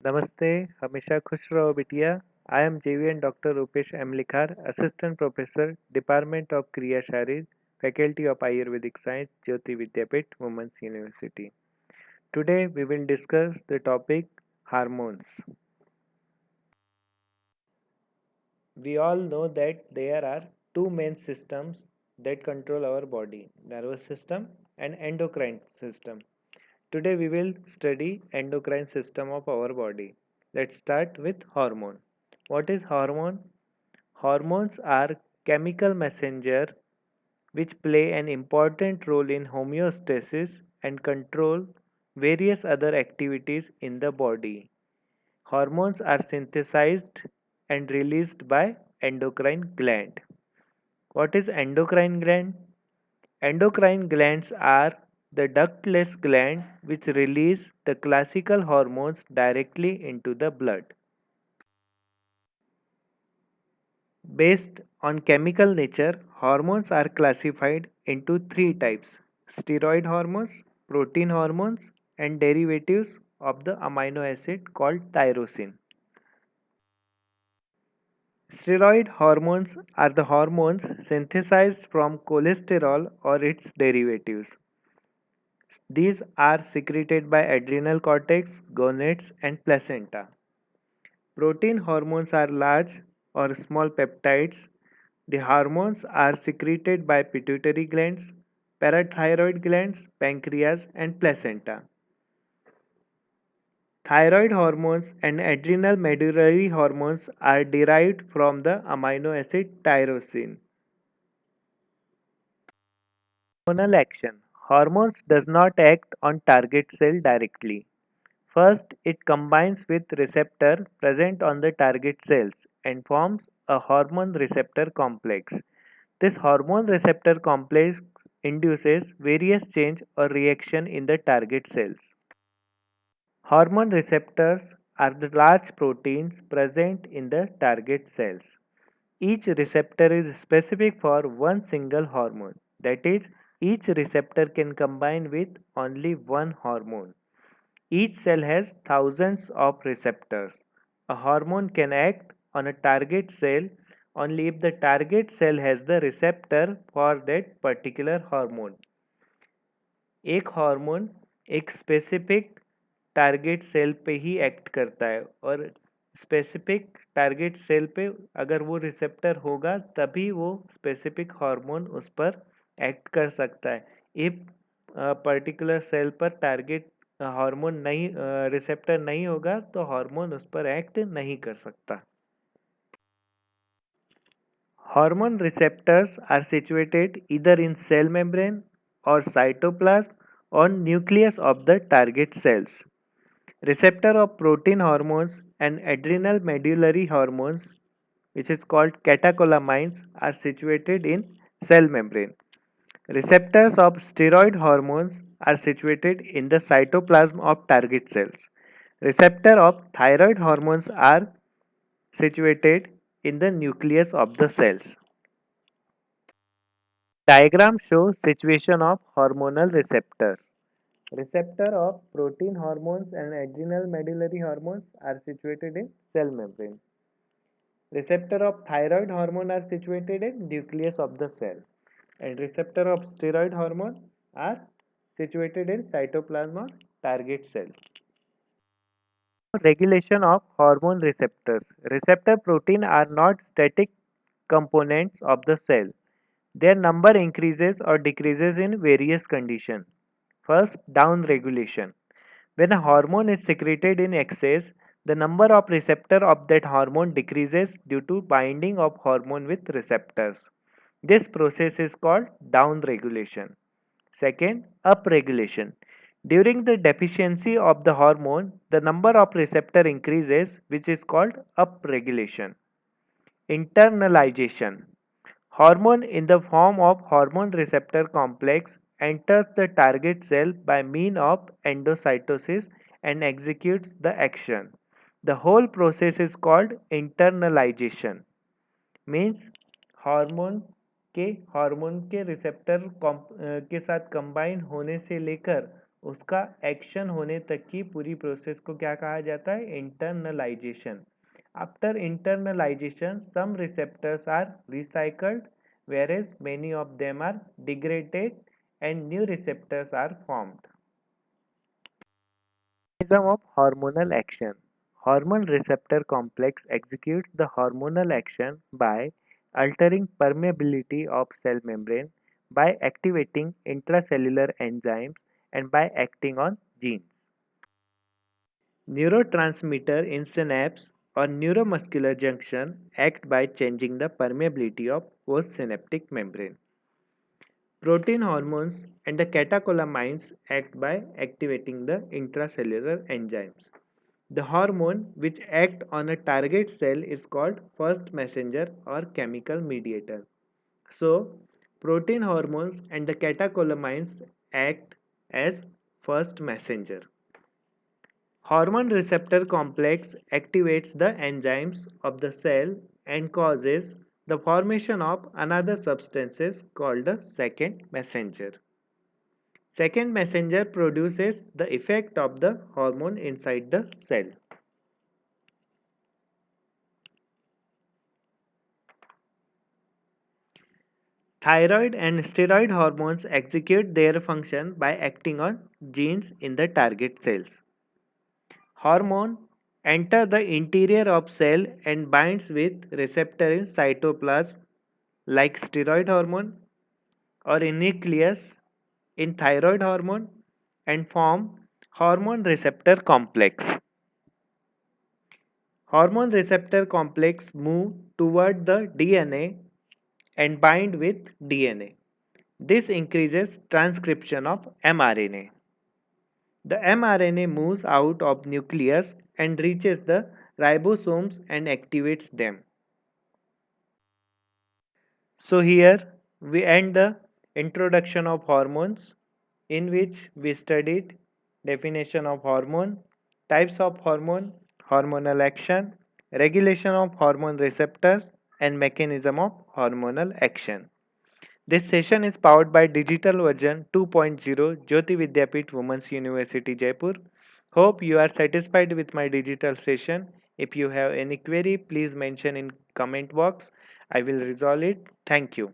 नमस्ते, हमेशा खुश रहो बिटिया। I am JVN Dr. Rupesh M. Likhar, Assistant Professor, Department of Kriya Sharir, Faculty of Ayurvedic Science, Jyoti Vidyapit, Women's University. Today we will discuss the topic hormones. We all know that there are two main systems that control our body, nervous system and endocrine system. Today we will study endocrine system of our body. Let's start with hormone. What is hormone? Hormones are chemical messenger which play an important role in homeostasis and control various other activities in the body. Hormones are synthesized and released by endocrine gland. What is endocrine gland? Endocrine glands are the ductless gland which release the classical hormones directly into the blood. Based on chemical nature, hormones are classified into three types: steroid hormones, protein hormones, and derivatives of the amino acid called tyrosine. Steroid hormones are the hormones synthesized from cholesterol or its derivatives. These are secreted by adrenal cortex, gonads, and placenta. Protein hormones are large or small peptides. The hormones are secreted by pituitary glands, parathyroid glands, pancreas, and placenta. Thyroid hormones and adrenal medullary hormones are derived from the amino acid tyrosine. Hormonal action. Hormones does not act on target cell directly. First, it combines with receptor present on the target cells and forms a hormone receptor complex. This hormone receptor complex induces various change or reaction in the target cells. Hormone receptors are the large proteins present in the target cells. Each receptor is specific for one single hormone. That is, each receptor can combine with only one hormone. Each cell has thousands of receptors. A hormone can act on a target cell only if the target cell has the receptor for that particular hormone. एक hormone एक specific target cell पे ही act करता है और specific target cell पे अगर वो receptor होगा तभी वो स्पेसिफिक हार्मोन उस पर एक्ट कर सकता है। इफ पर्टिकुलर सेल पर टारगेट हार्मोन नहीं रिसेप्टर नहीं होगा तो हार्मोन उस पर एक्ट नहीं कर सकता। Hormone receptors are situated either in cell membrane or cytoplasm or nucleus of the target cells. Receptor of protein hormones and adrenal medullary hormones, which is called catecholamines, are situated in cell membrane. Receptors of steroid hormones are situated in the cytoplasm of target cells. Receptor of thyroid hormones are situated in the nucleus of the cells. Diagram shows situation of hormonal receptors. Receptor of protein hormones and adrenal medullary hormones are situated in cell membrane. Receptor of thyroid hormone are situated in nucleus of the cell. And receptor of steroid hormone are situated in cytoplasm or target cell. Regulation of hormone receptors. Receptor protein are not static components of the cell. Their number increases or decreases in various conditions. First, down regulation. When a hormone is secreted in excess, the number of receptors of that hormone decreases due to binding of hormone with receptors. This process is called down regulation. Second, up regulation. During the deficiency of the hormone, the number of receptor increases, which is called up regulation. Internalization. Hormone in the form of hormone receptor complex enters the target cell by mean of endocytosis and executes the action. The whole process is called internalization. Means hormone के receptor के साथ combine होने से लेकर उसका action होने तक की पूरी प्रोसेस को क्या कहा जाता है? Internalisation. After internalization, some receptors are recycled, whereas many of them are degraded and new receptors are formed. Mechanism of hormonal action. Hormone receptor complex executes the hormonal action by altering permeability of cell membrane, by activating intracellular enzymes, and by acting on genes. Neurotransmitter in synapse or neuromuscular junction act by changing the permeability of postsynaptic membrane. Protein hormones and the catecholamines act by activating the intracellular enzymes. The hormone which act on a target cell is called first messenger or chemical mediator. So, protein hormones and the catecholamines act as first messenger. Hormone receptor complex activates the enzymes of the cell and causes the formation of another substances called the second messenger. Second messenger produces the effect of the hormone inside the cell. Thyroid and steroid hormones execute their function by acting on genes in the target cells. Hormone enter the interior of cell and binds with receptor in cytoplasm like steroid hormone or in nucleus in thyroid hormone and form hormone receptor complex. Hormone receptor complex move toward the DNA and bind with DNA. This increases transcription of mRNA. The mRNA moves out of nucleus and reaches the ribosomes and activates them. So here we end the introduction of hormones, in which we studied definition of hormone, types of hormone, hormonal action, regulation of hormone receptors and mechanism of hormonal action. This session is powered by digital version 2.0 Jyoti Vidyapeeth Women's University Jaipur. Hope you are satisfied with my digital session. If you have any query, please mention in comment box. I will resolve it. Thank you.